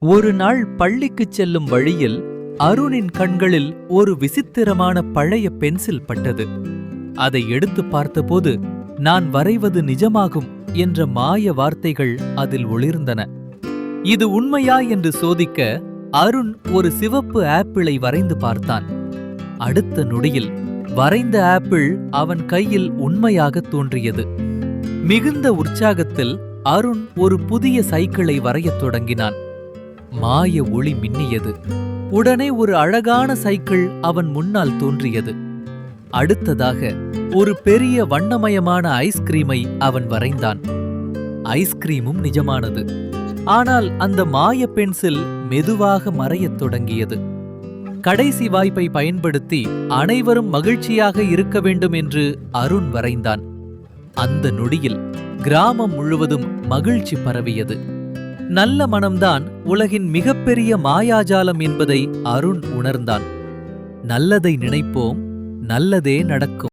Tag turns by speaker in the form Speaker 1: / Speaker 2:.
Speaker 1: ஒரு நாள் பள்ளிக்குச் செல்லும் வழியில் அருணின் கண்களில் ஒரு விசித்திரமான பழைய பென்சில் பட்டது. அதை எடுத்து பார்த்தபோது, நான் வரைவது நிஜமாகும் என்ற மாய வார்த்தைகள் அதில் ஒளிர்ந்தன. இது உண்மையா என்று சோதிக்க அருண் ஒரு சிவப்பு ஆப்பிளை வரைந்து பார்த்தான். அடுத்த நொடியில் வரைந்த ஆப்பிள் அவன் கையில் உண்மையாக தோன்றியது. மிகுந்த உற்சாகத்தில் அருண் ஒரு புதிய சைக்கிளை வரையத் தொடங்கினான். மாய ஒளி மின்னியது. உடனே ஒரு அழகான சைக்கிள் அவன் முன்னால் தோன்றியது. அடுத்ததாக ஒரு பெரிய வண்ணமயமான ஐஸ்கிரீமை அவன் வரைந்தான். ஐஸ்கிரீமும் நிஜமானது. ஆனால் அந்த மாய பென்சில் மெதுவாக மறையத் தொடங்கியது. கடைசி வாய்ப்பை பயன்படுத்தி அனைவரும் மகிழ்ச்சியாக இருக்க வேண்டும் என்று அருண் வரைந்தான். அந்த நொடியில் கிராமம் முழுவதும் மகிழ்ச்சி பரவியது. நல்ல மனம்தான் உலகின் மிகப்பெரிய மாயாஜாலம் என்பதை அருண் உணர்ந்தான். நல்லதை நினைப்போம், நல்லதே நடக்கும்.